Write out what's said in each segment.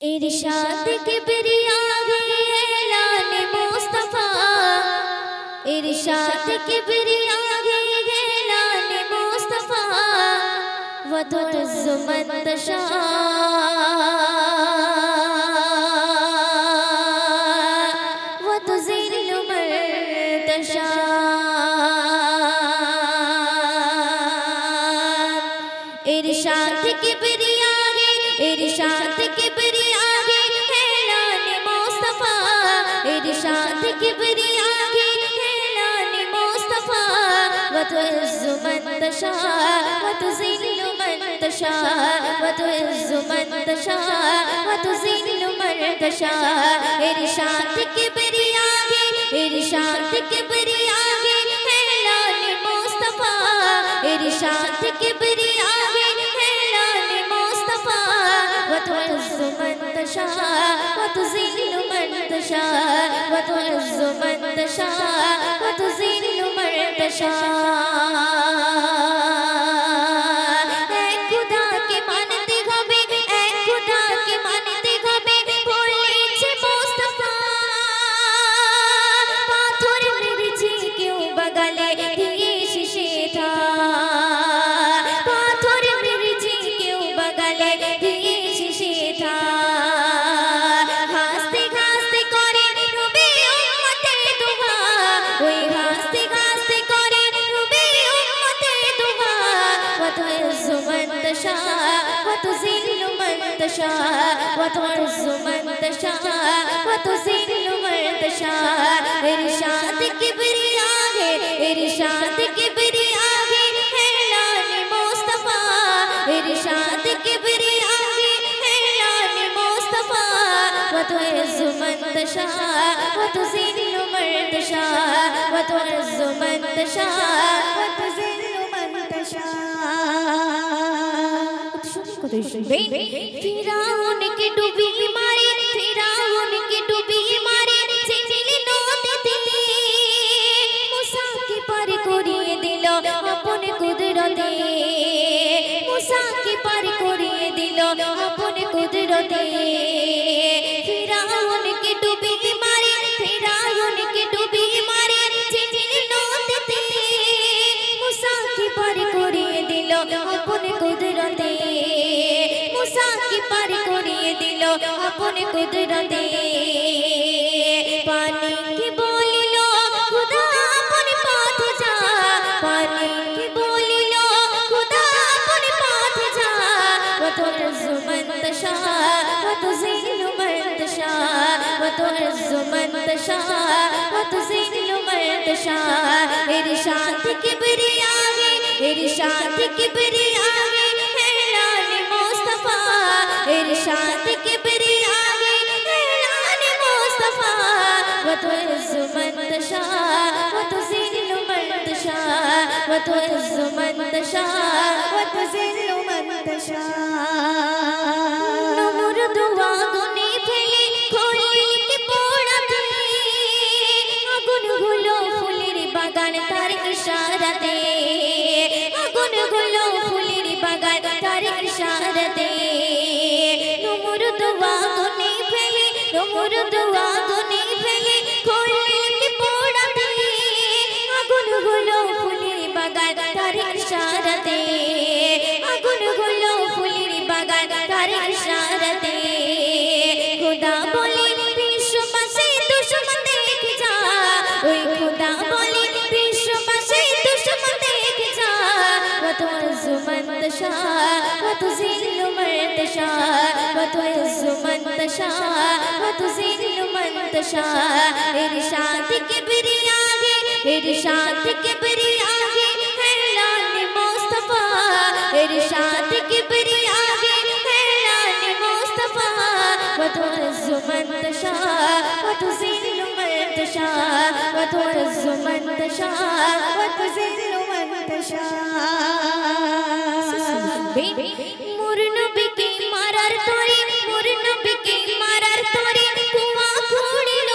इरशाद किबरिया ऐलान मुस्तफा, इरशाद किबरिया ऐलान मुस्तफा, व तुअज़्ज़ु मन तशा व तुज़िल्लु मन तशा। इरशाद किबरिया, इरशाद किबरिया ऐलान मुस्तफा, इरशाद किबरिया ऐलान मुस्तफा, व तुअज़्ज़ु मन तशा व तुज़िल्लु मन तशा, व तुअज़्ज़ु मन तशा व तुज़िल्लु मन तशा। इरशाद किबरिया, इरशाद किबरिया ऐलान मुस्तफा, इरशाद किबरिया ऐलान मुस्तफा, व तुअज़्ज़ु मन तशा व तुज़िल्लु मन तशा, व तुअज़्ज़ु मन तशा व तुज़िल्लु मन तशा। ऐ खुदा के मानते হবে, ऐ खुदा के मानते হবে, বলেছে মুস্তাফা পাথর মেরেছে কেউ বাগালে দিয়ে শিশে থা, পাথর মেরেছে কেউ বাগালে দিয়ে শিশে থা। হাসতে হাসতে করে রবে উম্মতে দুআ, ওই হাসতে হাসতে করে রবে উম্মতে দুআ, व तुअज़्ज़ु मन तशा व तुज़िल्लु मन तशा, व तुअज़्ज़ु मन तशा व तुज़िल्लु मन तशा। इरशाद किबरिया है, इरशाद किबरिया ऐलान मुस्तफा, इरशाद किबरिया ऐलान मुस्तफा, व तुअज़्ज़ु मन तशा व तुज़िल्लु मन तशा, व तुअज़्ज़ु मन तशा व तुज़िल्लु मन तशा। फिराउन की डूबी मारे, फिराउन की डूबी मारे ছিনিল নদীতে, মুসাকে পার করিয়ে দিল আপন কুদরতে, মুসাকে পার করিয়ে দিল আপন কুদরতে। फिराउन की डूबी मारे, फिराउन की डूबी मारे ছিনিল নদীতে, মুসাকে পার করিয়ে দিল আপন কুদরতে, মুসাকে পার করিয়ে দিল আপন কুদরতে। পানি কি বলিল খুদা আপন পথ যা, পানি কি বলিল খুদা আপন পথ যা, व तुअज़्ज़ु मन तशा व तुज़िल्लु मन तशा, व तुअज़्ज़ु मन तशा व तुज़िल्लु मन तशा। इरशाद किबरिया, इरशाद किबरिया ऐलान मुस्तफा, इरशाद किबरिया ऐलान मुस्तफा, व तुअज़्ज़ु मन तशा व तुज़िल्लु मन तशा, व तुअज़्ज़ु मन तशा व तुज़िल्लु मन तशा। नमरुद আগুনে ফেলে খলিলকে পোড়াতে, আগুন হলো ফুলের বাগান তার ইশারাতে, আগুন হলো ফুলের বাগান তার ইশারাতে। নমরুদ আগুনে ফেলে, নমরুদ আগুনে ফেলে খলিলকে পোড়াতে, আগুন হলো ফুলের বাগান তার ইশারাতে, আগুন হলো ফুলের বাগান তার ইশারাতে। खुदा बोले विश्ववासी दुश्मन देख जा, ओए खुदा बोले विश्ववासी दुश्मन देख जा, व तुअज़्ज़ु मन तशा व तुज़िल्लु मन तशा, व तुअज़्ज़ु मन तशा व तुज़िल्लु मन तशा। इरशाद किबरिया, इरशाद किबरिया ऐलान मुस्तफा, इरशाद किबरिया ऐलान मुस्तफा, व तुअज़्ज़ु मन तशा व तुज़िल्लु मन तशा, व तुअज़्ज़ु मन तशा व तुज़िल्लु मन तशा। मोर नबीके मारार तोरे, मोर नबीके मारार तोरे कुआ खुड़िल,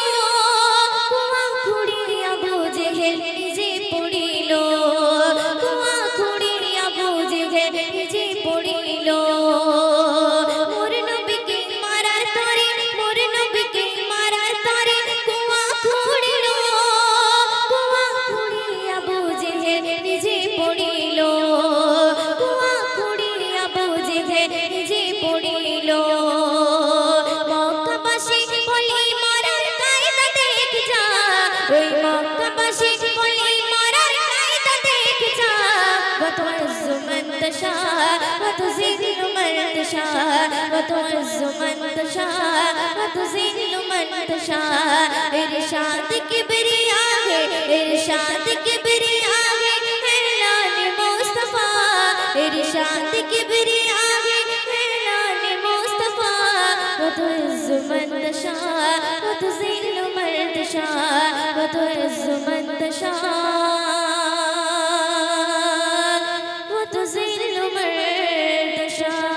कुआ खुड़िए আবু জেহেল নিজে পড়িল, কুয়া খুড়িয়ে আবু জেহেল নিজে পড়িল। মোর নবীকে মারার وتعز من تشاء وتذل من تشاء وتعز من تشاء وتذل من تشاء इरशाद किबरिया है इरशाद किबरिया है ऐलान मुस्तफा इरशाद किबरिया है ऐलान मुस्तफा वतुइज़्ज़ मन तशाअ वतुज़िल्लु मन तशाअ वतुइज़्ज़ मन तशाअ वतुज़िल्लु मन तशाअ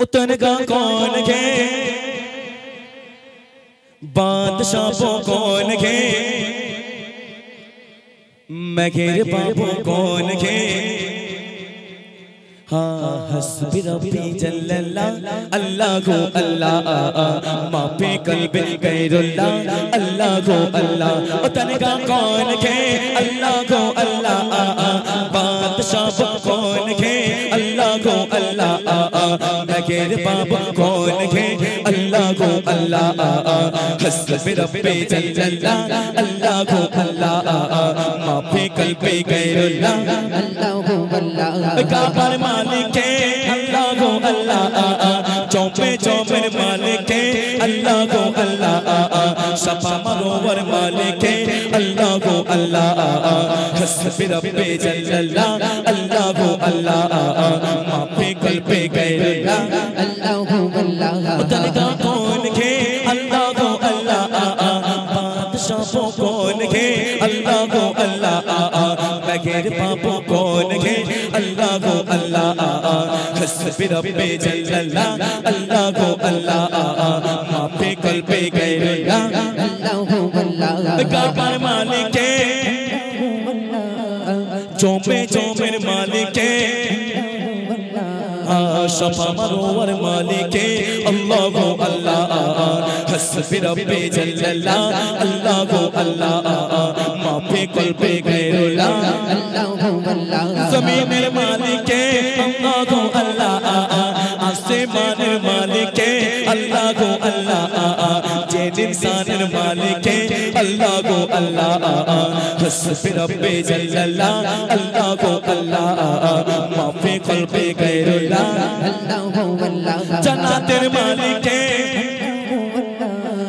उतन का कौन है बादशाह कौन है मगर बाबू कौन है हाँ हस्बी रब्बी जल्लल्लाह अल्लाह को अल्लाह माफी कल्बे गैरुल्लाह अल्लाह को अल्लाह उतन का कौन है अल्लाह को अल्लाह बादशाह कौन है अल्लाह को अल्लाह मगर बाबू कौन है अल्लाह को अल्लाह हस्बी रब्बी जल्लल्लाह अल्लाह को अल्लाह माफी कल्बे गैरुल्लाह अल्लाह को अल्लाह काबर मालिक है अल्लाह को अल्लाह चौपे चौपर मालिक है अल्लाह को अल्लाह सफा मरोवर मालिक है अल्लाह को अल्लाह हस्बी रब्बी जल्लल्लाह अल्लाह को अल्लाह माफी कल्बे गैरुल्लाह अल्लाह को अल्लाह उतन का कौन है अल्लाह को अल्लाह बादशाह कौन है अल्लाह को अल्लाह मगर बाबू कौन है अल्लाह को अल्लाह हस्बी रब्बी जल्लल्लाह अल्लाह को अल्लाह माफी कल्बे गैरुल्लाह अल्लाह को अल्लाह काबर मालिक है चौपे चौपर मालिक है शफा मरोवर मालिक है अल्लाह को अल्लाह हस्बी रब्बी जल्लल्लाह अल्लाह को अल्लाह माफी कल्बे गैरुल्लाह अल्लाह को अल्लाह ज़मीन मालिक है अल्लाह को अल्लाह आसमान मालिक है अल्लाह को अल्लाह जिन इंसान मालिक है अल्लाह को अल्लाह हस्बी रब्बी जल्लल्लाह अल्लाह को अल्लाह माफी कल्बे गैरुल्लाह अल्लाह को अल्लाह जन्नतेर मालिक है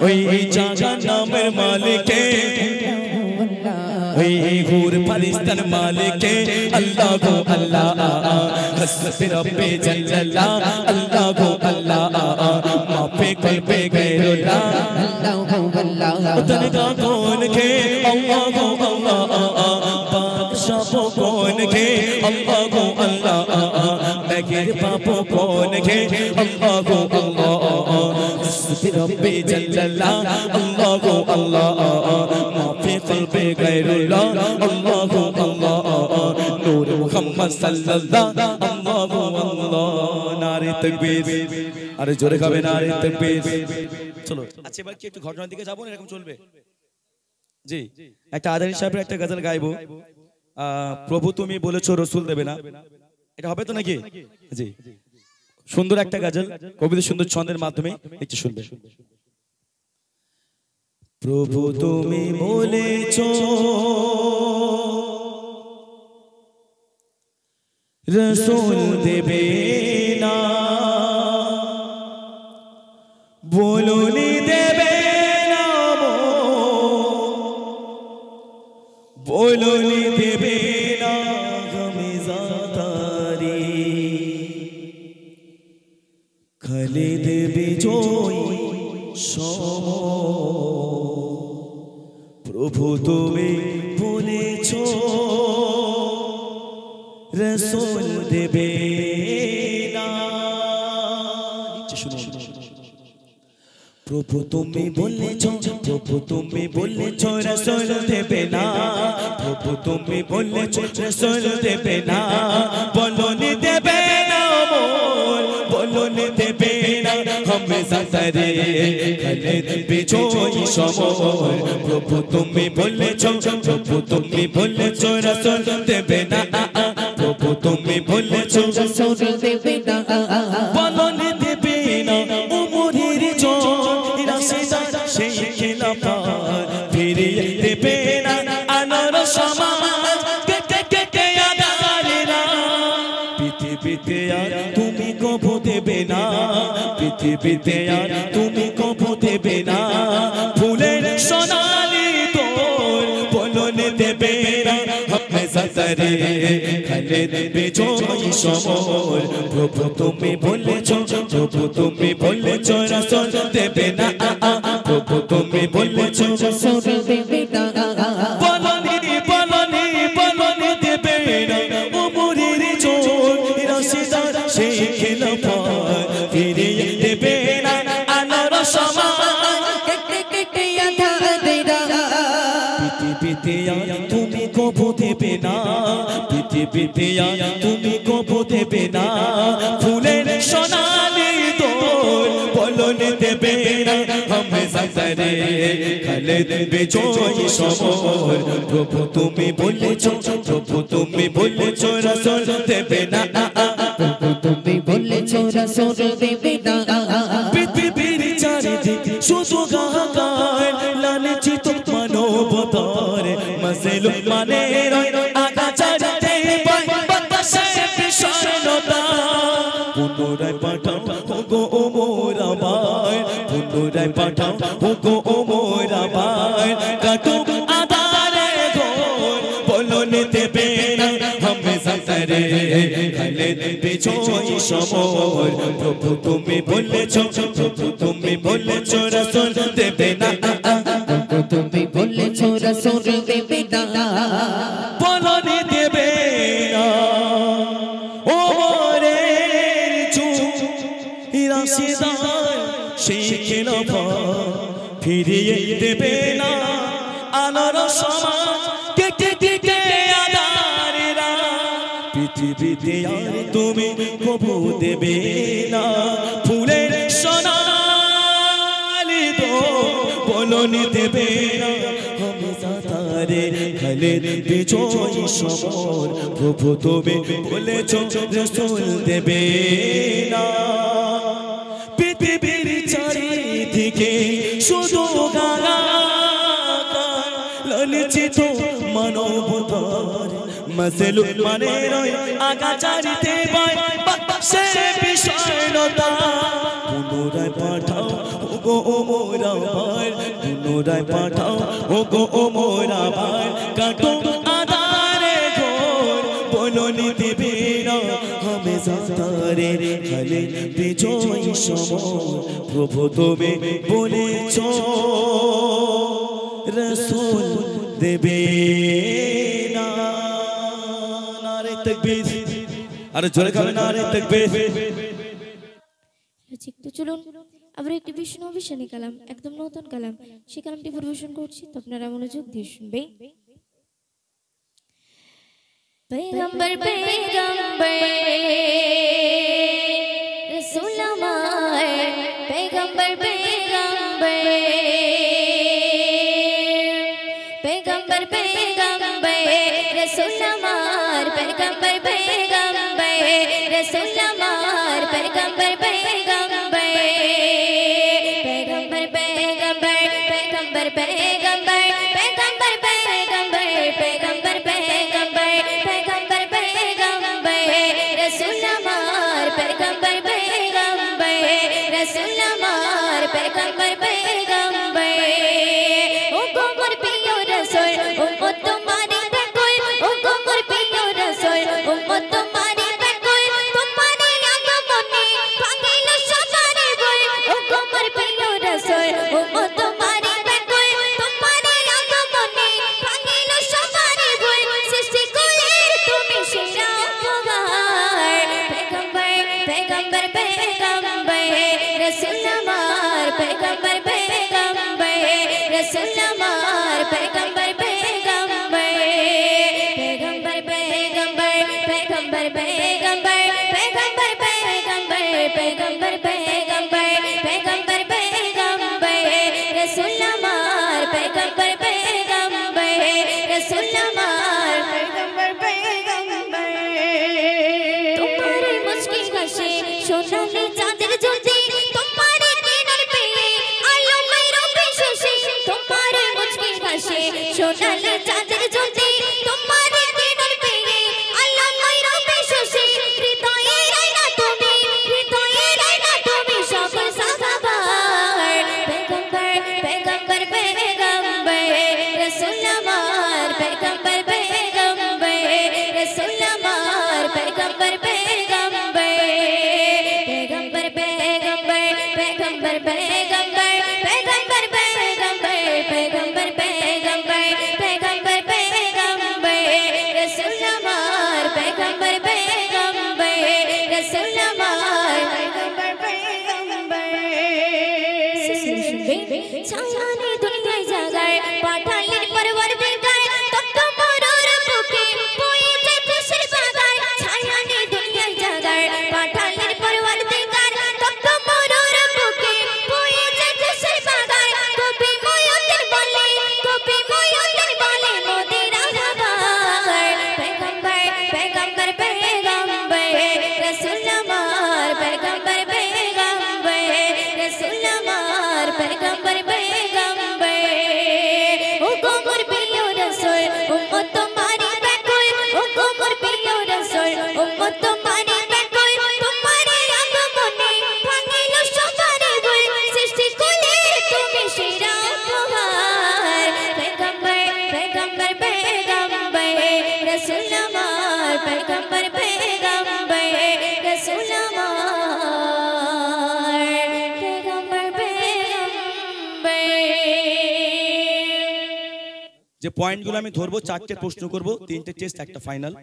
ओई जहन्नमेर मालिक है ओई हूर फरिश्तन मालिक है अल्लाह को अल्लाह हस्बी रब्बी जल्लल्लाह अल्लाह को अल्लाह माफी कल्बे गैरुल्लाह अल्लाह को अल्लाह उतन का कौन है अल्लाह को अल्लाह बादशाह कौन है अल्लाह को अल्लाह मगर बाबू कौन है अल्लाह को अल्लाह हस्बी रब्बी जल्लल्लाह अल्लाह को अल्लाह माफी कल्बे गैरुल्लाह अल्लाह को अल्लाह नूर मुहम्मद सल्लल्लाह अल्लाह को अल्लाह नारे तकबीर अरे जोरे खाবে नारे तकबीर চলো আচ্ছা এবার কি একটু ঘটনার দিকে যাব না এরকম চলবে জি একটা আদানি সাহেবের একটা গজল গাইবো প্রভু তুমি বলেছো রাসূল দেবে না এটা হবে তো নাকি জি সুন্দর একটা গজল কবিদের সুন্দর ছন্দের মাধ্যমে একটু শুনবে প্রভু তুমি বলেছো রাসূল দেবে না বলনি দেবে না বলনি দেবে না গমে জাতারি খালিদ বিজয় সম প্রভু তুমি বলেছো রাসূল দেবে না প্রভু তুমি বলেছো প্রভু তুমি বলেছো রাসূল দেবে না প্রভু তুমি বলেছো রাসূল দেবে না বলনি দেবে না মোর বলনি দেবে না হামেশা তারে খালিদ বিজয় সমর প্রভু তুমি বলেছো প্রভু তুমি বলেছো রাসূল দেবে না প্রভু তুমি বলেছো রাসূল দেবে না বলনি দেবে না উমরের জয় রাশিদার সেই খিলাফত ফিরিয়ে দেবে পৃথিবীতে আর তুমি কবু দেবে না, পৃথিবীতে আর তুমি কবু দেবে না, ফুলের সোনালি তোর বলনে দেবে না, হামেশা তারে খালেদ বিজয়ী সমর। প্রভু তুমি বলেছো, প্রভু তুমি বলেছো রাসূল দেবে না, প্রভু তুমি বলেছো রাসূল দেবে না, বলনি বলনি বলনি দেবে না, ওমরের চোর রাশিদার সেই খেলাফত ফিরিয়ে দেবে না, আলোর সমান কেটে কেটে আঁধারেরা পৃথিবীতে আর তুমি কবু দেবে না, পৃথিবীতে আর তুমি কবু দেবে না, ফুলের সোনালি তোর বলনে দেবে না, হামেশা তারে খালেদ বিজয়ী সমর। প্রভু তুমি বলেছো, প্রভু তুমি বলেছো রাসূল দেবে না, প্রভু তুমি বলেছো রাসূল দেবে না, পৃথিবীর চারিদিকে শুধু গাহাকার, লাঞ্ছিত মানবতার মজলুম মানের আগাছাড়তে পায় বাতাসে বিষণ্ণতা। পুনরায় পাঠাও ওগো ওমর আমার, পুনরায় পাঠাও ওগো ওমর আমার, কাটুক আঁধারে ঘোর বলনে দেবে না, হামেশা তারে খালেদ বিজয়ী সমর। প্রভু তুমি বলেছো, প্রভু তুমি বলেছো রাসূল দেবে না, প্রভু তুমি বলেছো রাসূল দেবে না, বলনে দেবে না, ওমরের চুপ রাশিদার সেই খেলাফত ফিরিয়ে দেবে না, আলোর সমান কেটে কেটে আঁধারেরা পৃথিবীতে আর তুমি কবু দেবে না, ফুলের সোনালি তোর বলনে দেবে না, হামেশা তারে খালেদ বিজয়ী সমর। প্রভু তুমি বলেছো রাসূল দেবে না, পৃথিবীর চারিদিকে শুধু গালাগাল, লাঞ্ছিত মানবতার মজলুম মানের আগাছাড়তে পায় বাতাসে বিষণ্ণতা। পুনরায় পাঠাও ওগো ওমর আমার, পুনরায় পাঠাও ওগো ওমর আমার, কাটো আঁধারে ঘোর বলনে দেবে না, হামেশা তারে খালেদ বিজয়ী সমর। প্রভু তুমি বলেছো রাসূল দেবে না। নারে তাকবীর, আরে জোরে খাবে নারে তাকবীর। ঠিক তো চলুন আবার একটি বিষ্ণু অভিশানী কালাম, একদম নতুন কালাম, সেই কালামটি পরিবেশন করছি, তো আপনারা মনোযোগ দিয়ে শুনবেন। पैगंबर पैगंबर रसूल हमार, पैगंबर पैगंबर पैगंबर पैगंबर रसूल हमार, पैगंबर पैगंबर रसूल हमार, पैगंबर पैगंबर पैगंबर पैगंबर पैगंबर पैगंबर पैगंबर पैगंबर पैगंबर पैगंबर पैगंबर पैगंबर रसूल हमार, पैगंबर पैगंबर रसूल हमार, पैगंबर पैगंबर। ओ गोमर पियो रसूल उम्मत तुम्हारी बेकुल, ओ गोमर पियो रसूल उम्मत तुम्हारी बेकुल, तुम्हारी आगमने भागिल सवारे बोल, ओ गोमर पियो रसूल उम्मत तुम्हारी बेकुल, तुम्हारी आगमने भागिल सवारे बोल, सृष्टि कुलेर তুমি সেরা উপহার। पैगंबर पैगंबर पैगंबर रसूल हमार, पैगंबर पैगंबर रसूल हमार, पैगंबर पैगंबर पैगंबर पैगंबर पैगंबर पैगंबर पैगंबर पैगंबर पैगंबर पैगंबर पैगंबर पैगंबर रसूल हमार, पैगंबर पैगंबर रसूल हमार, पैगंबर पैगंबर। तुम्हारे मुश्किल कशे सोनाली चांदर ज्योति, तुम्हारे किनार पे आलो मेरो पेशे, तुम्हारे मुश्किल कशे सोनाली चांदर ज्योति, तुम्हारे किनार पे आलो मेरो पेशे, যে পয়েন্টগুলো আমি ধরবো, 4টে প্রশ্ন করব, 3টে টেস্ট, একটা ফাইনাল।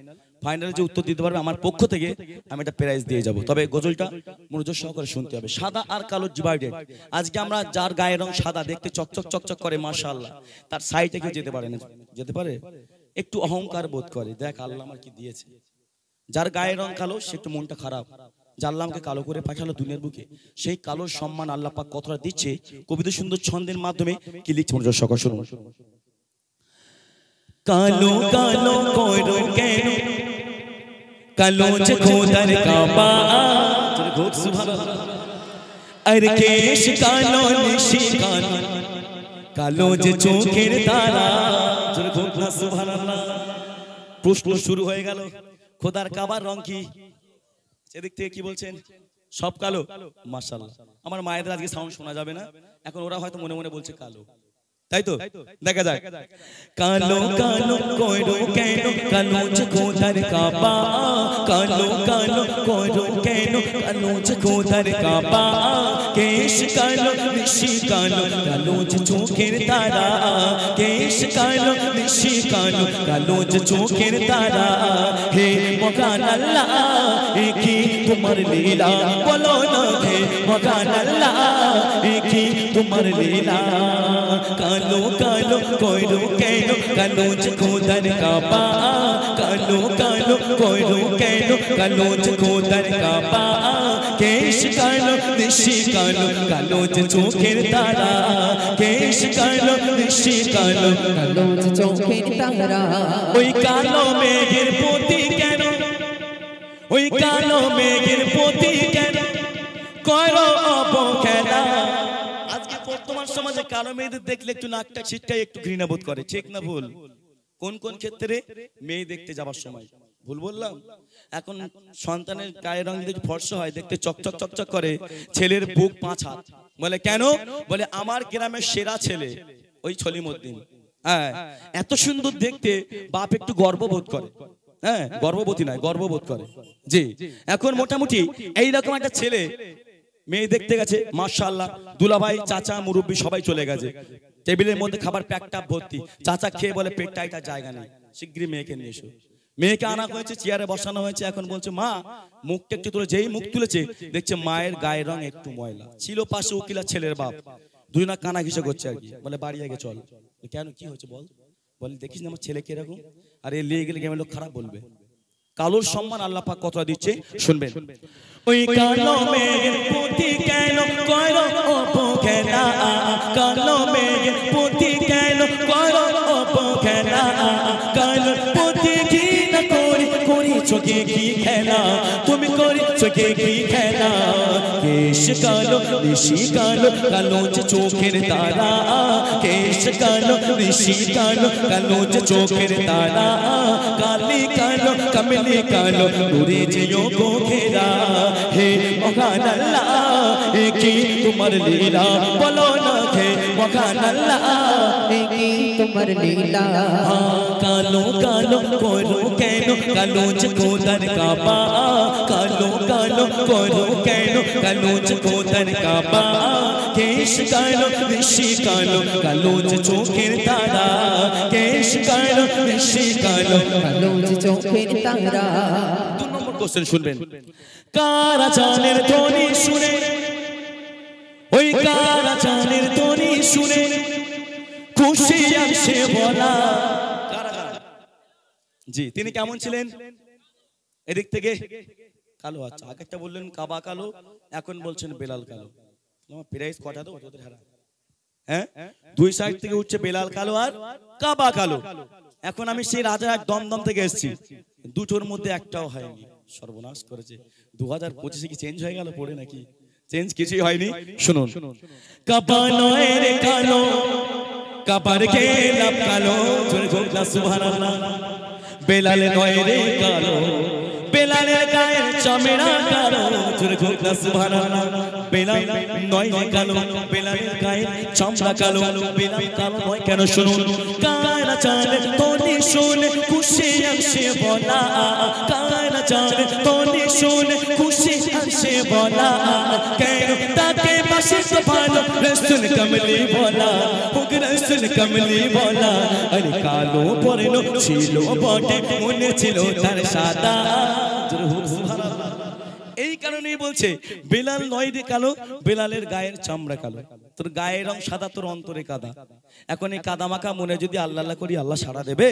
ফাইনালে যে উত্তর দিতে পারবে আমার পক্ষ থেকে আমি একটা প্রাইজ দিয়ে যাব। তবে গজলটা মনোযোগ সহকারে শুনতে হবে। সাদা আর কালো ডিভাইডেড। আজকে আমরা যার গায়ের রং সাদা, দেখতে চকচক চকচক করে মাশাআল্লাহ, তার সাইডে কেউ যেতে পারে না। যেতে পারে? একটু অহংকার বোধ করে, দেখ আল্লাহ আমার কি দিয়েছে। যার গায়ের রং কালো সে একটু মনটা খারাপ, যে আল্লাহ আমাকে কালো করে পাঠালো দুনিয়ার বুকে। সেই কালোর সম্মান আল্লাহ পাক কতটা দিচ্ছে, কবিতা সুন্দর ছন্দের মাধ্যমে কি লিখছে মনোযোগ সহকারে শুনুন। কালো কালো করো কেন, কালো যে খোদার কাবা, সুবহানাল্লাহ। আর কেশ কালো নিশি কালো, কালো যে চোখের তারা, সুবহানাল্লাহ। প্রশ্ন শুরু হয়ে গেল, খোদার কাবার রং কি? সেদিক থেকে কি বলছেন? সব কালো। মাশাআল্লাহ। আমার মায়েদের আজকে সাউন্ড শোনা যাবে না, এখন ওরা হয়তো মনে মনে বলছে কালো, তাই তো? দেখা যাক। কালো কালো করো কেন, কালো যে খোদার কাবা, কালো কালো করো কেন, কালো যে খোদার কাবা। কেশ কালো নিশি কালো, কালো যে চোখের তারা, কেশ কালো নিশি কালো, কালো যে চোখের তারা। হে মহান আল্লাহ, এ কি তোমার লীলা, বলো না হে মহান আল্লাহ, এ কি তোমার লীলা। কালো কালো করো কেন, কালো যে খোদার কাবা, কালো কালো করো কেন, কালো যে খোদার কাবা। কেশ কালো নিশি কালো, কালো যে চোখের তারা, কেশ কালো নিশি কালো, কালো যে চোখের তারা। ওই কালো মেঘের প্রতি কেন, ওই কালো মেঘের প্রতি কেন করো অবহেলা। আজকে বর্তমান সমাজে কালো মেয়েদের দেখলে একটু নাকটা ছিটকায়, একটু ঘৃণা বোধ করে, ঠিক না ভুল? কোন কোন ক্ষেত্রে? মেয়ে দেখতে যাবার সময়। ভুল বললাম? এখন সন্তানের গায়ের রং যদি ফর্সা হয়, দেখতে চকচক চকচক করে, ছেলের বুক 5 হাত। বলে কেন? বলে আমার গ্রামের সেরা ছেলে ওই ছলিমউদ্দিন। হ্যাঁ, এত সুন্দর দেখতে, বাপ একটু গর্ববোধ করে। হ্যাঁ, গর্ববতী নয়, গর্ববোধ করে। জি, এখন মোটামুটি এইরকম একটা ছেলে মেয়ে দেখতে গেছে, মাশাআল্লাহ, দুলাভাই চাচা মুরব্বী সবাই চলে গেছে, টেবিলের মধ্যে খাবার প্যাকটা ভর্তি। চাচা খেয়ে বলে পেটটা এটা জায়গা নেই, শিগগিরই মেয়েকে নিয়ে এসো। মেয়েকে আনা হয়েছে, চেয়ারে বসানো হয়েছে। এখন বলছে মা, মুখটা একটু তুলে। যেই মুখ তুলেছে দেখছে মায়ের গায়ের রং একটু ময়লা। ছিল পাশে উকিলা ছেলের বাপ, দুজনা কানা ঘিসে করছে আর কি। বলে বাড়ি আগে চল। কেন, কি হয়েছে বল? বলে দেখিস না আমার ছেলে কিরকম, আর এ লিয়ে গেলে গ্রামের লোক খারাপ বলবে। কালোর সম্মান আল্লাহ পাক কতটা দিচ্ছে শুনবেন। ওই কালো মেঘের প্রতি কেন করো অবহেলা, কালো মেঘের প্রতি কেন করো অবহেলা, কালো প্রতি ঘৃণা করি, করি চোখে কি খেলা, তুমি করি চোখে কি খেলা। কেশ কালো নিশি কালো, কালো যে চোখের তারা, কেশ কালো নিশি কালো, কালো যে চোখের তারা। কালি কালো কমলি কালো, নূরে যেও গো ঘেরা। হে মহান আল্লাহ, এ কি তোমার লীলা, বলো না হে মহান আল্লাহ, এ কি তোমার লীলা। কালো কালো করো কেন, কালো যে খোদার কাবা, কালো কালো করো কেন, কালো যে খোদার কাবা। কেশ কালো নিশি কালো, কালো যে চোখের তারা, কেশ কালো নিশি কালো, কালো যে চোখের তারা। 2 নম্বর কোশ্চেন শুনবেন। কারা জানের ধ্বনি শুনে, ওই কারা জানের ধ্বনি শুনে খুশি আসে বলা। জি, তিনি কেমন ছিলেন? এদিক থেকে কালো। আচ্ছা, আগেরটা বললেন কাবা কালো, এখন বলছেন বেলাল কালো। প্রাইস কটা তো ওদের হারা? হ্যাঁ, 2 সাইড থেকে উঠছে বেলাল কালো আর কাবা কালো। এখন আমি সেই রাজার দমদম থেকে এসেছি, দুটোর মধ্যে একটাও হয়নি। সর্বনাশ করেছে। 2025 কি চেঞ্জ হয়ে গেল পড়ে নাকি? চেঞ্জ কিছুই হয়নি। শুনুন। কাবা নয় রে কালো, কাবার গেলাম কালো, জোরে জোরে সুবহানাল্লাহ। বেলাল নয় রে কালো, বেলালের গায়ের চামড়া কালো, জোরে জোরে সুবহানাল্লাহ। বেলাল নয় রে কালো, বেলালের গায়ের চামড়া কালো, বেলাল কালো নয় কেন? শুনুন। কারা জানে তোনি শুনে খুশি আসে বলা, কারা জানে তোনি শুনে খুশি আসে বলা। কেন তাকে পাশে তো ভালো রাসূল কামলি বলা, হুক রাসূল কমলি বলা আরে কালো পরনো ছিল বটে মনে ছিল তার সাদা সুবহানাল্লাহ এই কারণেই বলছে বেলাল নয় রে কালো বেলালের গায়ের চামড়া কালো তোর গায়ের রং সাদা তোর অন্তরে কাদা এখন এই কাদা মাখা মনে যদি আল্লাহ আল্লাহ করি আল্লাহ সাড়া দেবে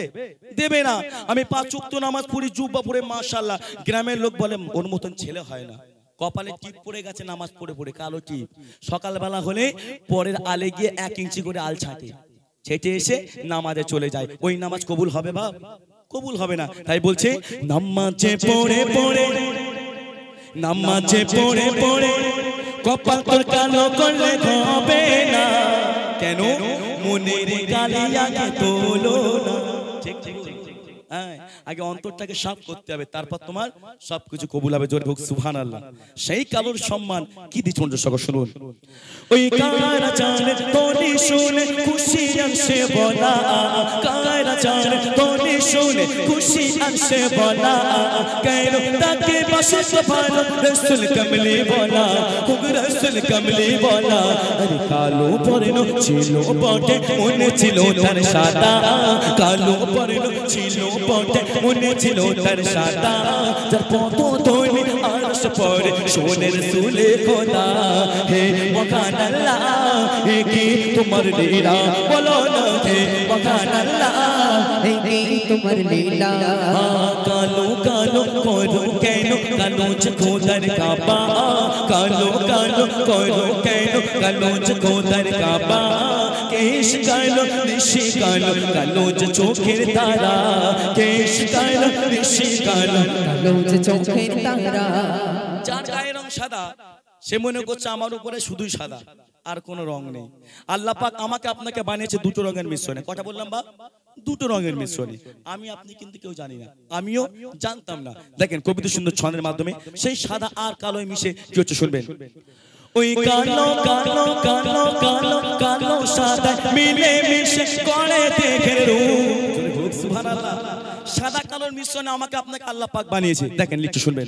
দেবে না আমি 5 ওয়াক্ত নামাজ পড়ি জুব্বা পরে মাশাআল্লাহ গ্রামের লোক বলে ওর মতন ছেলে হয় না কপালে টিপ পড়ে গেছে নামাজ পড়ে পড়ে কালো টিপ সকালবেলা হলে পরের আলে গিয়ে 1 ইঞ্চি করে আল ছাঁটে ছেটে এসে নামাজে চলে যায় ওই নামাজ কবুল হবে বাপ কবুল হবে না তাই বলছে নামাজে পড়ে পড়ে নামাজে পড়ে পড়ে কপাল তোর কালো করলে হবে না কেন মনের কালি আগে তোলো না ঠিক ঠিক আগে অন্তরটাকে সাফ করতে হবে তারপর তোমার সবকিছু কবুল হবে জোরে হোক সুবহানাল্লাহ সেই কালোর সম্মান কি দিচ্ছ সকল শুনুন ওই কারা জানে তোনি শুনে খুশি আসে বলা কারা জানে তোনি শুনে খুশি আসে বলা কেন তাকে বসত ভালো রাসূল কমলি বলা হুক রাসূল কমলি বলা আরে কালো পরনো ছিল বটে মনে ছিল তার সাদা কালো পরনো ছিল বটে মনে ছিল তার সাদা যার পত ধরে আরশ পরে শোনে রাসূল খোদা হে মহান আল্লাহ হে কি তোমার লীলা বলো না হে মহান আল্লাহ হে কি তোমার লীলা কালো কালো করো কেন কালো খোদার কাবা কালো কালো করো কেন কালো খোদার কাবা কেশ কালো ঋষি কালো কালো চোখের তারা কেশ কালো ঋষি কালো কালো চোখের তারা যার গায়ের রং সাদা সে মনে করছে আমার উপরে শুধুই সাদা আর কোনো রং নেই আল্লাহ পাক আমাকে আপনাকে বানিয়েছে দুটো রঙের মিশ্রণে কথা বললাম বা দুটো রঙের মিশ্রণে আমি আপনি কিন্তু কেউ জানি না আমিও জানতাম না দেখেন কবিতা সুন্দর ছন্দের মাধ্যমে সেই সাদা আর কালো মিশে কি হচ্ছে শুনবেন ওই কালো কালো কালো কালো কালো সাদা মিলে মিশে করে দেখে রূপ সুবহানাল্লাহ সাদা কালোর মিশ্রণে আমাকে আপনাকে আল্লাহ পাক বানিয়েছে দেখেন লিখতে শুনবেন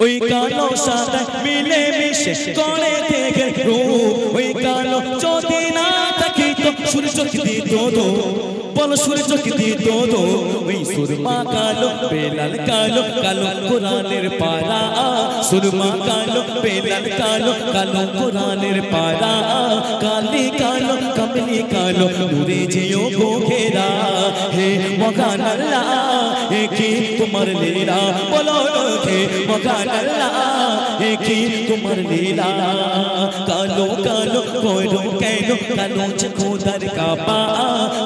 ওই কালো সাদা মিলে মিশে করে দেখে রূপ ওই কালো যদি না থাকি তো সূর্য কি দিত তো বলো সূর্য কি দিত তো ওই সুরমা কালো বেলাল কালো কালো কোরআনের পারা সুরমা কালো বেলাল কালো কালো কোরআনের পারা কালি কালো কমলি কালো নূরে যেও গো ঘেরা হে মহান আল্লাহ হে কি তোমার লীলা বলো হে মহান আল্লাহ হে কি তোমার লীলা কালো কালো করো কেন কালো খোদার কাবা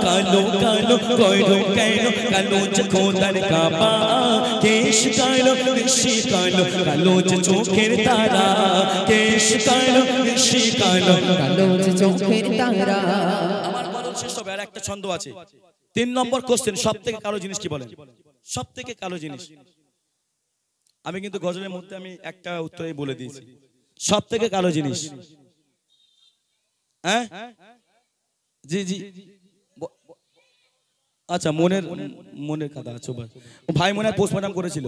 কালো কালো করো কেন কালো খোদার কাবা কেশ কালো ঋষি কালো কালো চোখের তারা কেশ কালো ঋষি কালো কালো চোখের তারা আমার গজল শেষ হবে আর একটা ছন্দ আছে 3 নম্বর কোশ্চেন সবথেকে কালো জিনিস কি বলেন সবথেকে কালো জিনিস আমি কিন্তু গজলের মধ্যে আমি একটা উত্তরই বলে দিয়েছি সবথেকে কালো জিনিস হ্যাঁ জি জি আচ্ছা মনের মনের কথা আচ্ছা ভাই মনে হয় পোস্টমর্টম করেছিল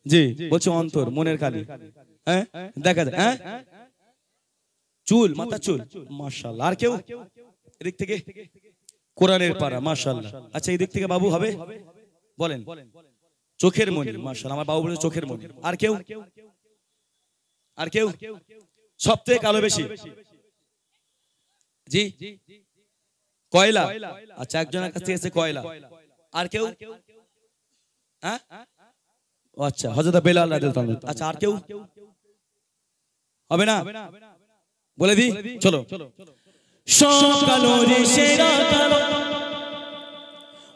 জি বলছে অন্তর মনের কালি হ্যাঁ দেখা যায় হ্যাঁ চুল মাথা চুল মাশাআল্লাহ আর কেউ এদিক থেকে কোরআনের পারা মাশাআল্লাহ আচ্ছা এই দিক থেকে বাবু হবে বলেন চোখের মনি মাশাআল্লাহ আমার বাবু বলে চোখের মনি আর কেউ আর কেউ সবথেকে কালো বেশি জি কয়লা আচ্ছা একজনের কাছ থেকে এসে কয়লা আর কেউ হ্যাঁ আচ্ছা হযরত বেলাল রাদিয়াল্লাহু আনহু আচ্ছা আর কেউ হবে না বলে দি চলো সব কালো রে সেরা কালো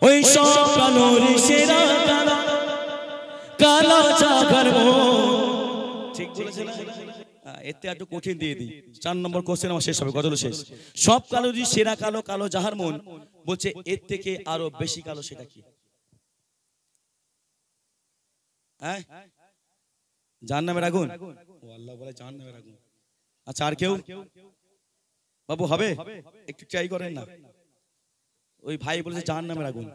ওই সব কালো রে সেরা কালো কালো চাকার ঠিক বলেছে না এতে একটু কঠিন দিয়ে দিই 4 নম্বর কোশ্চেন আমার শেষ হবে গজল শেষ সব কালো রে সেরা কালো কালো যাহার মন বলছে এর থেকে আরো বেশি কালো সেটা কি হ্যাঁ জাহান্নামের আগুন ও আল্লাহ বলে জাহান্নামের আগুন আচ্ছা আর কেউ বাবু হবে একটু ট্রাই করেন না ওই ভাই বলেছে জাহান্নামের আগুন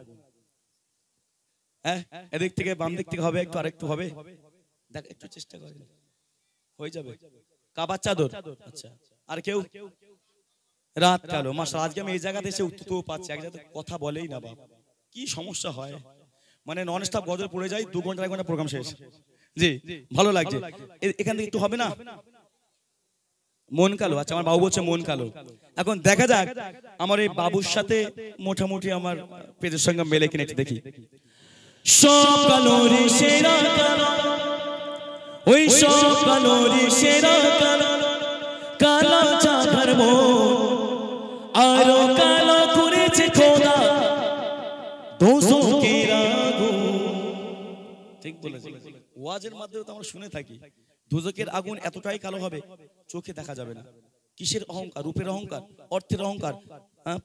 হ্যাঁ এদিক থেকে বাম দিক থেকে হবে একটু আরেকটু হবে দেখ একটু চেষ্টা করেন হয়ে যাবে কাবার চাদর আচ্ছা আর কেউ রাত কালো। মাশাআল্লাহ, আজকে আমি এই জায়গাতে এসে উত্তর পাচ্ছি, এক জায়গাতে কথা বলেই না বাবা, কি সমস্যা হয়, মানে নন স্টপ গজল পড়ে যায়, 2 ঘন্টা 1 ঘন্টা প্রোগ্রাম শেষ। জি ভালো লাগছে, এখান থেকে একটু হবে না? মন কালো, আচ্ছা আমার বাবু বলছে মন কালো। এখন দেখা যাক আমার এই বাবুর সাথে মোটামুটি আমার পেজের সঙ্গে মেলে কিনে একটু দেখি। সব কালো রে সেরা কালো, ওই সব কালো রে সেরা কালো, কালো চাঁদের মন আরো কালো করেছে খোদা দোজখের আগুন। ঠিক বলেছে, ওয়াজের মাধ্যমে তো আমরা শুনে থাকি দোজখের আগুন এতটাই কালো হবে চোখে দেখা যাবে না। কিসের অহংকার, রূপের অহংকার, অর্থের অহংকার,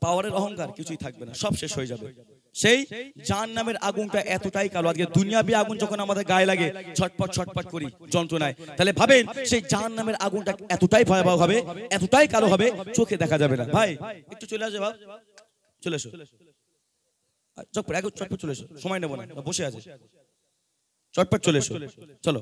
পাওয়ারের অহংকার কিছুই থাকবে না, সব শেষ হয়ে যাবে। সেই জাহান্নামের আগুনটা এতটাই কালো, আজকে দুনিয়াবি আগুন যখন আমাদের গায়ে লাগে ছটপট ছটপট করি যন্ত্রণায়, তাহলে ভাবেন সেই জাহান্নামের আগুনটা এতটাই ভয়াবহ হবে, এতটাই কালো হবে চোখে দেখা যাবে না। ভাই একটু চলে আসবে, বাপ চলে এসো, চটপট চলে এসো, সময় নেবো না, বসে আছে, চটপট চলে এসো, চলো।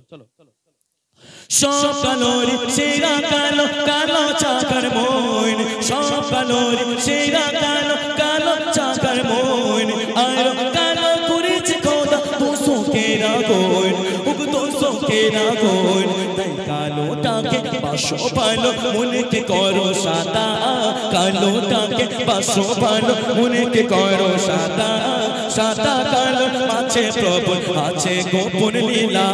সব কালোর সেরা কালো, কালো চাকার মন, সব কালোর সেরা কালো, কালো চাকার মন আর কালো করেছে খোদা দোজখের আগুন, দোজখের আগুন। তাই কালোটাকে বাসো ভালো, মনেকে করো সাদা, কালোটাকে বাসো ভালো, মনেকে করো সাদা। সাদা কালো মাঝে প্রভু আছে গোপন লীলা,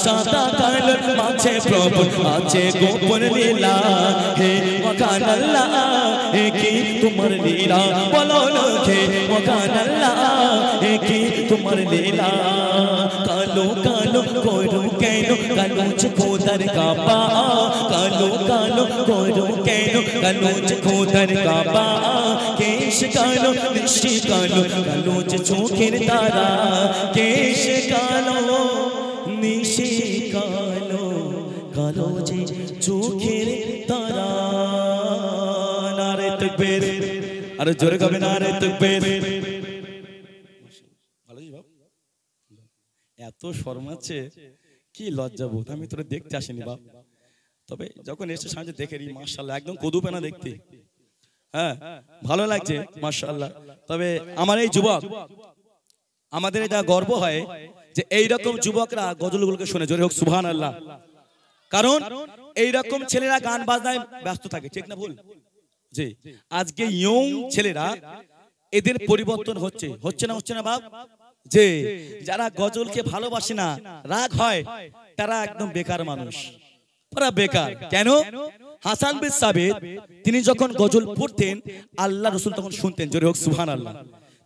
সাদা কালো মাঝে প্রভু আছে গোপন লীলা। হে মকান আল্লাহ এ কি তোমার লীলা, বলো না হে মকান আল্লাহ এ কি তোমার লীলা। কালো কালো করো কেন কালোজ খোদার কাবা, কালো কালো করো কেন কালোজ খোদার কাবা। কেশ কালো নিশি কালো, কালোজ চোখের তারা, কেশ কালো নিশি কালো, কালোজ চোখের তারা। নারে তাকবীর, আরে জোরে গাবে নারে তাকবীর। ভালো জি বাপ, এত শর্মাচ্ছে, কি লজ্জাবোধ, আমি তোরা দেখতে আসিনি বাপ, তবে যখন এসে সামনে দেখে রি মাশাআল্লাহ একদম কদুপেনা দেখতে, হ্যাঁ ভালো লাগছে মাশাআল্লাহ। তবে আমার এই যুবক, আমাদের এটা গর্ব হয় যে এইরকম যুবকরা গজলগুলোকে শুনে, জোরে হোক সুবহানাল্লাহ। কারণ এইরকম ছেলেরা গান বাজনায় ব্যস্ত থাকে, ঠিক না ভুল? জি, আজকে ইয়ং ছেলেরা এদের পরিবর্তন হচ্ছে না বাপ, যে যারা গজলকে ভালোবাসে না, রাগ হয়, তারা একদম বেকার মানুষ, তারা বেকার। কেন? হাসান বিন সাবিত তিনি যখন গজল পড়তেন আল্লাহ রাসূল তখন শুনতেন, জোরে হোক সুবহানাল্লাহ।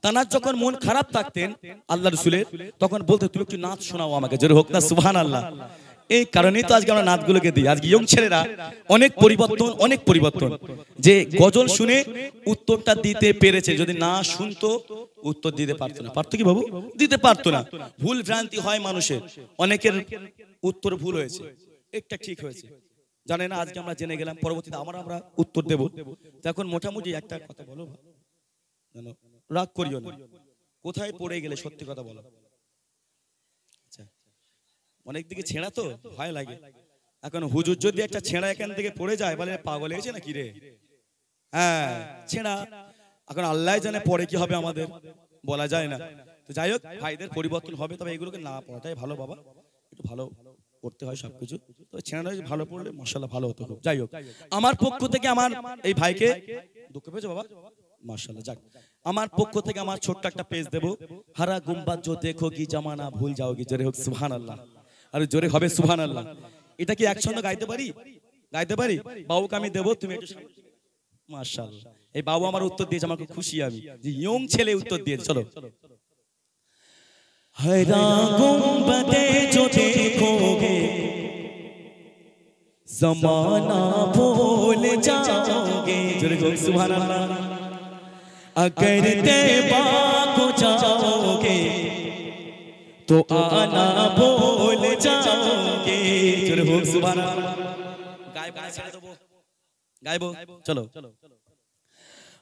তানার যখন মন খারাপ থাকতেন আল্লাহ রাসূলের, তখন বলতে তুমি একটু নাচ শোনাও আমাকে, জোরে হোক না সুবহানাল্লাহ। এই কারণেই তো আজকে আমরা নাচগুলোকে দিই। আজকে ইয়ং ছেলেরা অনেক পরিবর্তন, যে গজল শুনে উত্তরটা দিতে পেরেছে, যদি না শুনতো উত্তর দিতে পারতো না। পারতো কি বাবু? দিতে পারতো না। ভুল ভ্রান্তি হয় মানুষের, অনেকের উত্তর ভুল হয়েছে, একটা ঠিক হয়েছে, জানে না, আজকে আমরা জেনে গেলাম, পরবর্তীতে আমরা উত্তর দেব। এখন মোটামুটি একটা কথা বলো, জানো রাগ করিও না, কোথায় পড়ে গেলে সত্যি কথা বলো। আচ্ছা, অনেক দিকে ছেঁড়া তো ভয় লাগে। এখন হুজুর যদি একটা ছেঁড়া এখান থেকে পড়ে যায়, বলে পাগল হয়েছে না কি রে? হ্যাঁ ছেঁড়া, এখন আল্লাহ জানে পরে কি হবে, আমাদের বলা যায় না। তো যাই হোক, ভাইদের পরিবর্তন হবে, তবে এগুলোকে না পড়াটাই ভালো বাবা, একটু ভালো করতে হয় সবকিছু। তো ছেঁড়া ভালো পড়লে মাশাআল্লাহ ভালো হতো। যাই হোক, আমার পক্ষ থেকে আমার এই ভাইকে, দুঃখ পেয়েছো বাবা? মাশাআল্লাহ, যাক, আমার পক্ষ থেকে আমার ছোট্ট একটা পেজ দেবো, হারা গুম্বাদ জো দেখোগি জামানা ভুল যাওগি, জোরে হোক সুবহানাল্লাহ। আর জোরে হবে সুবহানাল্লাহ। এটা কি একসঙ্গে গাইতে পারি? বাবুকে আমি দেবো, তুমি একটু মাশাআল্লাহ। এই বাবু আমার উত্তর দিয়েছে, আমার খুব খুশি আমি যে ইয়ং ছেলে উত্তর দিয়েছে। চলো। হারা গুম্বাদে জো দেখোগে ज़माना भूल जाओगे, जोरे को सुभान अल्लाह। अगर तैबा को जाओगे तो आना भूल जाओगे, जोरे को सुभान अल्लाह। गायबो चलो।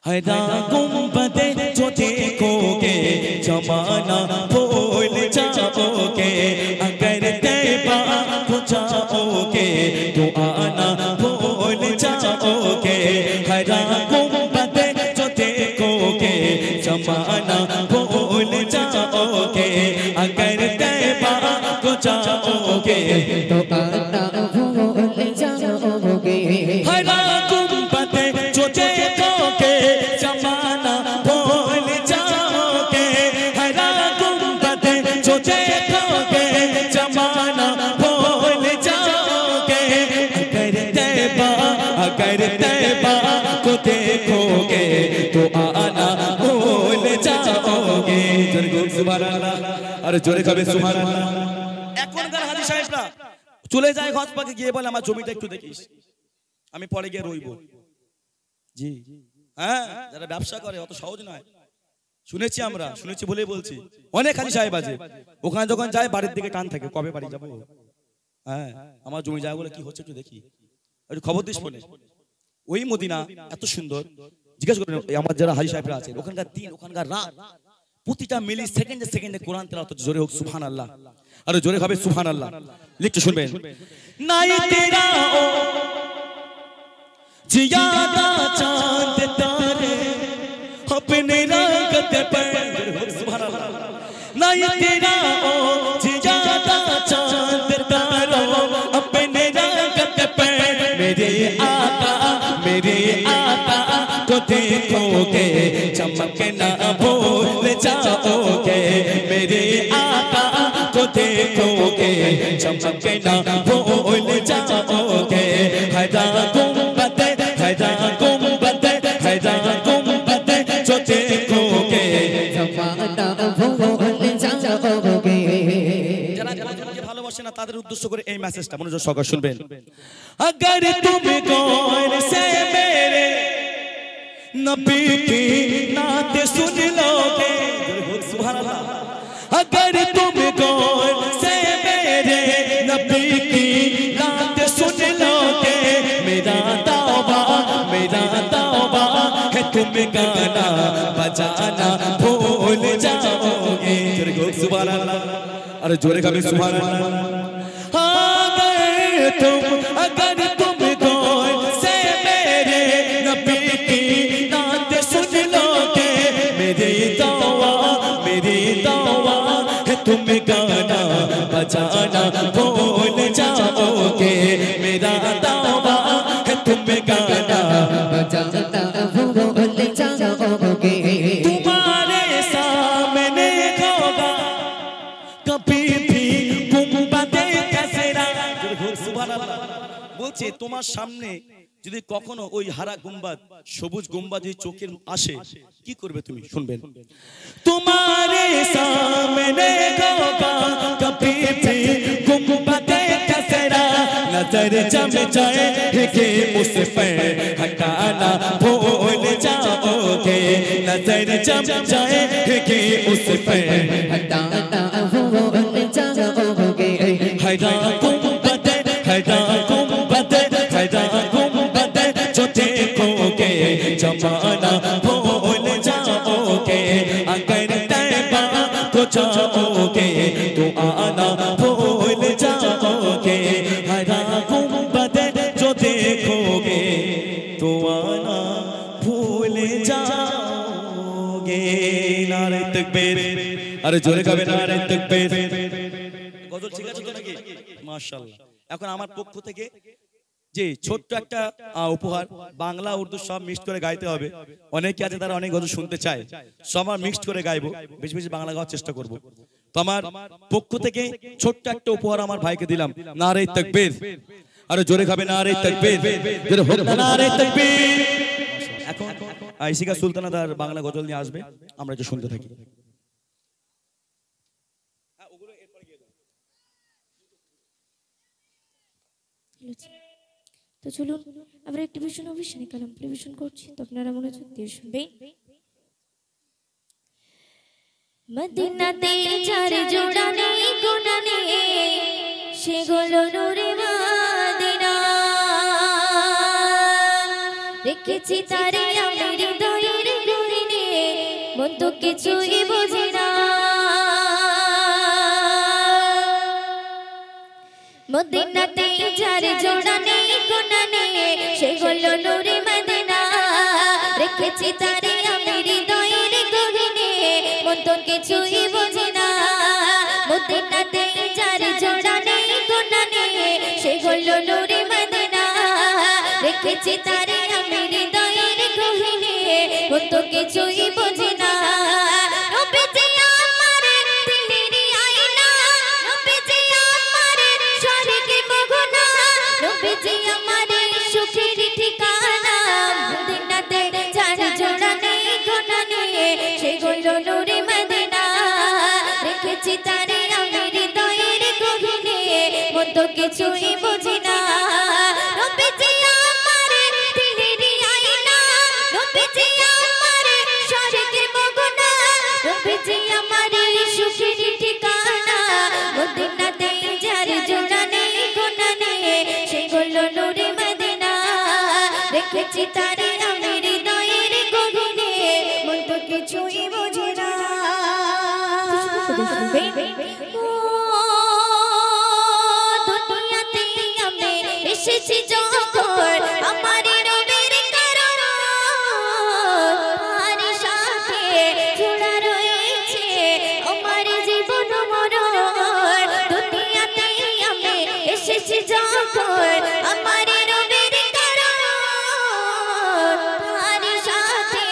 हरा गुंबदे जो देखोगे ज़माना भूल जाओगे, अगर तैबा को जाओगे तो आना भूल जाओगे। हरा अगर तैबा को देखोगे तो आना भूल जाओगे। सुभान अल्लाह, আরে জোরে খাবে সুবহান আল্লাহ। এখনকার হাজী সাহেবরা চলে যায় হজ পাকে গিয়ে বলে আমার জমিটা একটু দেখিস, আমি পরে গিয়ে রইব। জি হ্যাঁ, যারা ব্যবসা করে অত সহজ নয়, শুনেছি আমরা, শুনেছি বলেই বলছি। অনেক হাজী সাহেব আছে ওখানে যখন যায় বাড়ির দিকে টান থাকে, কবে বাড়ি যাবো। হ্যাঁ, আমার জমি জায়গাগুলো কি হচ্ছে একটু দেখি, একটু খবর দিস ফোনে। ওই মদিনা এত সুন্দর, জিজ্ঞাসা করেন আমার যারা হাজী সাহেবরা আছে, ওখানকার দিন ওখানকার রাত প্রতিটা মিলি সেকেন্ডে সেকেন্ডে কোরআন তেলাওয়াত হচ্ছে। জোরে হোক সুবহানাল্লাহ, আর জোরে হবে সুবহানাল্লাহ। লিখতে শুনবেন। নাই তেরা ও জিয়াদা চাঁদ তারে अपने रंगत पर, सुभानअल्लाह। नहीं तेरा ओ जियादा चांद तारो अपने रंगत पर, मेरे आका को देखोगे चमकना भूल जाओगे। मेरे आका को देखोगे चमकना भूल जाओगे। हैदा गुंबद हैदा गुंबद हैदा गुंबद जो देखोगे जमाना भूल जाओगे। যারা যারা ভালোবাসে না তাদের উদ্দেশ্য করে এই মেসেজটা মনোযোগ সহকারে শুনবেন। अगर तुम गौर से मेरे नबी की नात सुन लोगे, सुभान अल्लाह। अगर तुम गौर से मेरे नबी की नात सुन लोगे, मेरा तौबा है तुम गाना बजाना भूल जाओगे। सुभान अल्लाह, अरे जोरे का भी सुभान अल्लाह। अगर तुम गौर से मेरे नबी की नात सुन लोगे, मेरी तौबा है तुम गाना बजाना भूल जाओगे। मेरा तौबा है तुम गाना बजाना भूल जाओगे। तुम्हारे सामने होगा कभी भी गुंबदे कसरा। सुबहानाल्लाह, বলছে তোমার সামনে যদি কখনো ওই হারা গুম্বাদ সবুজ গুম্বাদ যদি চোখের আসে কি করবে তুমি, শুনবেন। तुम्हारे सामने होगा कभी भी गुंबदे कसरा, नजर जम जाएगी उस पर हटाना भूल जाओगे। नजर जम जाएगी उस पर हटाना भूल जाओगे। हैदा गुंबद हैदा गुंबद हैदा गुंबद जो देखोगे जमाना भूल जाओगे। अगर तैबा को जाओगे तो आना भूल जाओगे। हैदा गुंबद जो देखोगे तो आना भूल जाओगे। नारे तकबीर, अरे जोरे का भी नारे तकबीर। গজল ঠিক আছে তো নাকি? মাশাআল্লাহ। এখন আমার পক্ষ থেকে যে ছোট্ট একটা উপহার, বাংলা উর্দু সব মিক্সড করে গাইতে হবে। অনেকে আছে তারা অনেক গজল শুনতে চায়, সব আমরা মিক্সড করে গাইবো, বেশি বেশি বাংলা গাওয়ার চেষ্টা করব। তো আমার পক্ষ থেকে ছোট্ট একটা উপহার আমার ভাইকে দিলাম। নারে তাকবীর, আরে জোরে খাবে নারে তাকবীর, জোরে হোক না নারে তাকবীর। এখন আইসিকা সুলতানা তার বাংলা গজল নিয়ে আসবে, আমরা একটু শুনতে থাকি। তো চলুন আমরা একটি ভীষণ অভিশানী কালাম পরিবেশন করছি, তো আপনারা মনোযোগ দিয়ে শুনবেন। মদিনাতে চার জোড়া নেই গোনা নেই, সেগুলো নূরে মদিনা। রেখেছি তারে আমি হৃদয়ের গহীনে, মন তো কিছুই বোঝে না। মদিনাতে চার জোড়া নেই গোনা নেই, সেগুলো নূরে মদিনা। রেখেছি তারে আমি হৃদয়ের গহীনে, মন তো কিছুই বোঝে না। মদিনাতে চার জোড়া নেই গোনা নেই, সেগুলো নূরে মদিনা। রেখেছি তারে আমি হৃদয়ের গহীনে, মন তো কিছুই বোঝে না। সুখের ঠিকানা তো কিছুই বুঝি না নবীজি আমার দিলের আয়না নবীজি আমার স্বর্গের মগনা নবীজি আমার সুখের ঠিকানা মদিনাতে যার জোড়া নেই গুণা নেই সে হলো নূরে মদিনা রেখেছি তারে আমি হৃদয়ের গহনে মন তো কিছুই বোঝে না দুনিয়াতে আমি এসেছি যখন আমার রবের কারণ আর সাথে জোড়া রয়েছে আমার জীবন মরণ দুনিয়াতে আমি এসেছি যখন আমার রবের কারণ আর সাথে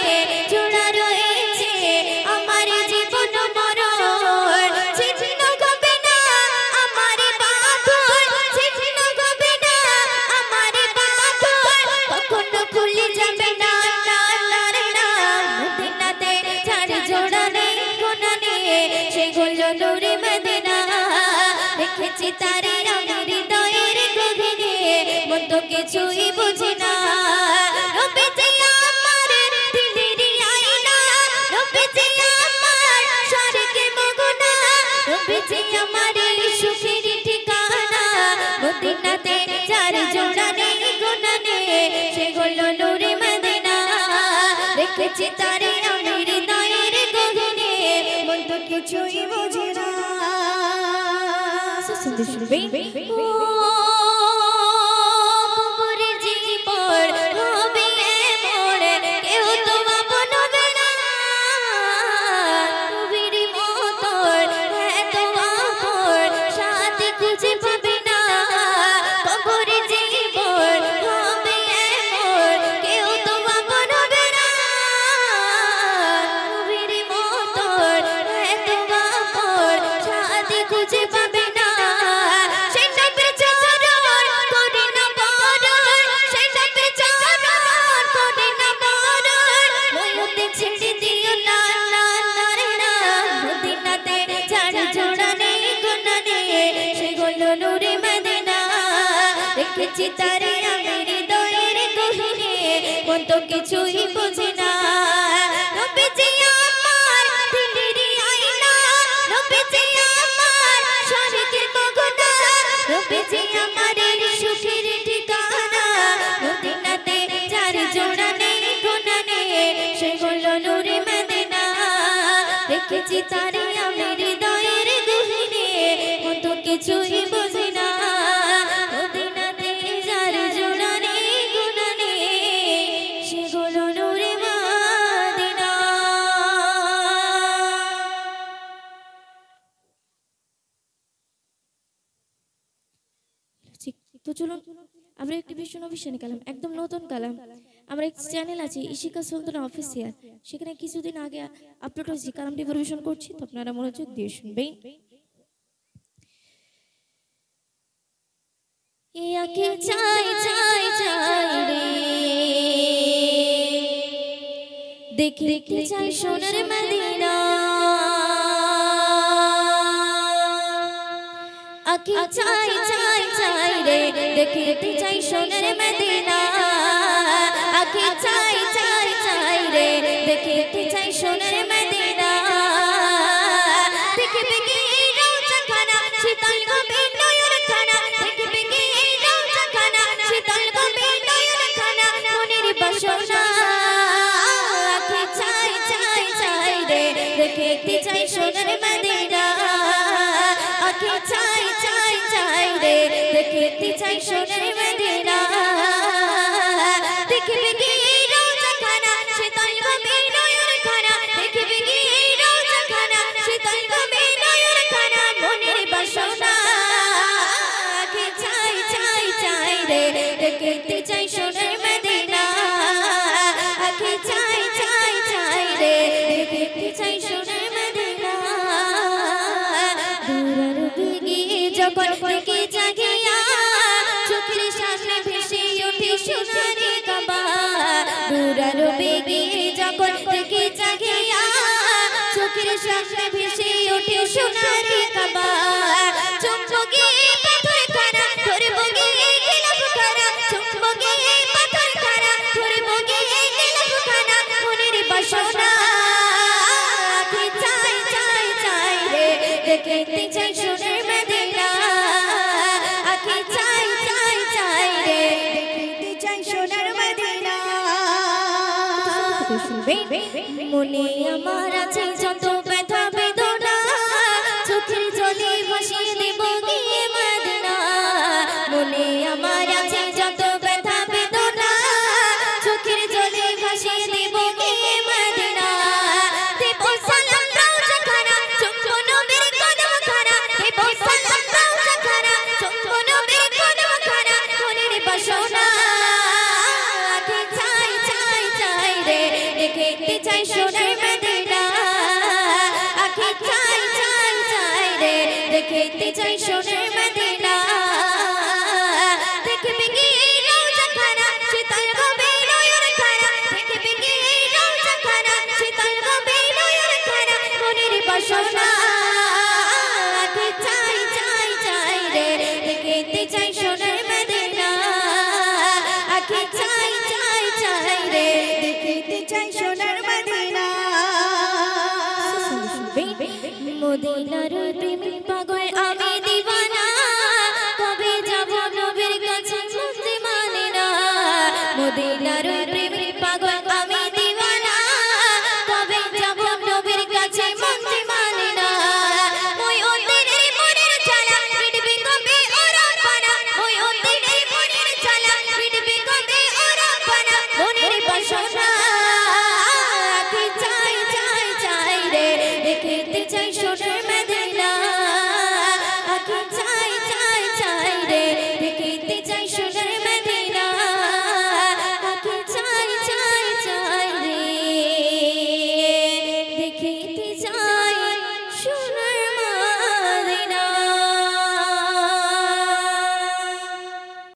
জোড়া রয়েছে আমার জীবন মরণ চিহ্ন হবে না আমার বাঁধন চিহ্ন হবে না আমার বাঁধন কখনো খুলে যাবে না না না না মদিনাতে যার জোড়া নেই গুণা নেই সে হলো নূরে মদিনা রেখেছি তারে আমি হৃদয়ের গভীরে মন তো কিছুই বুঝি না নবীজি আমার দিলের আয়না নবীজি আমার স্বর্গের মগনা নবীজি আমার সুখের ঠিকানা মদিনাতে যার জোড়া নেই গুণা নেই সে হলো নূরে মদিনা রেখেছি তারে আমি হৃদয়ের গহনে মন তো কিছুই বোঝে না সুন্দর শুনবে কবরে জীবন হবে এমন কেউ তো আপন হবে না নবীর মতন এত আপন সাথী খুঁজে পাবে না কবরে জীবন হবে এমন কেউ তো আপন হবে না নবীর মতন এত আপন সাথী খুঁজে পাবে না সেই নবীর চরণ করে না বরণ সেই নবীর চরণ করে না বরণ ময়ূরতে ছেড়ে দিও না না না রে না মদিনাতে যার জোড়া নেই গুণা নেই সে হলো নূরে মদিনা রেখেছি তারে আমি হৃদয়ের গহীনে মন তো কিছুই বোঝে না নবীজি আমার দিলের আয়না নবীজি আমার স্বর্গের মগনা নবীজি আমার সুখের ঠিকানা মদিনাতে যার জোড়া নেই গুণা নেই সে হলো নূরে মদিনা রেখেছি তারে আমি হৃদয়ের গহীনে মন তো কিছুই বোঝে না মদিনাতে যার জোড়া নেই গুণা নেই সে হলো নূরে মদিনা তো চলুন আমরা একটি বিশ্বনবী কালাম একদম নতুন কালাম আমরা এক চ্যানেল আছে ইশিকা সুলতানা অফিসিয়াল সেখানে কিছুদিন আগে আপলোড হয়েছে কালামটি পরিবেশন করছি তো আপনারা মনোযোগ দিয়ে শুনবেন ইয়াকে চাই চাই চাই রে দেখতে চাই সোনার মদিনা আকি চাই চাই চাই রে দেখতে চাই সোনার মদিনা আকি চাই চাই চাই রে দেখতে চাই সোনার মদিনা দেখবে কি রওজা খানা শীতল হবে নয়ন খানা দেখবে কি রওজা খানা শীতল হবে নয়ন খানা মনের বাসনা আকি চাই চাই চাই রে দেখতে চাই সোনার মদিনা আকি চাই চাই চাই রে দেখতে চাই সোনার মদিনা দেখবে কি রওজা খানা শীতল হবে নয়ন খানা দেখবে কি রওজা খানা শীতল হবে নয়ন খানা মনের বাসনা আকি চাই চাই চাই রে দেখতে চাই সোনার মদিনা আকি চাই চাই চাই রে দেখতে চাই সোনার মদিনা দূরার বেগে যখন থেকে জাগিয়া চোখের সামনে ভেসে ওঠে সোনার কাবা দূরার বেগে যখন থেকে জাগিয়া চোখের সামনে ভেসে ওঠে সোনার কাবা চুম্বকে পাথর খানা মনে আমার আছে যত ব্যথা বেদনা চোখের জলে ভাসিয়ে দেব গিয়ে মদিনা মনে আমার আছে যত ব্যথা বেদনা চোখের জলে ভাসিয়ে দেব গিয়ে মদিনা দেব সালাম রওজা খানা চুম্বু নবীর কদম খানা দেব সালাম রওজা খানা চুম্বু নবীর কদম খানা মনের বাসনা আগে চাই চাই চাই রে দেখতে চাই সোনার মদিনা আগে চাই চাই চাই রে দেখতে চাই সোনার মদিনা দেখবে কি রওজা খানা শীতল গভীর নয়ন খানা দেখবে কি রওজা খানা শীতল গভীর নয়ন খানা মনের বাসনা আগে চাই চাই চাই রে দেখতে চাই সোনার মদিনা আগে চাই চাই চাই রে দেখতে চাই সোনার মদিনা মদিনার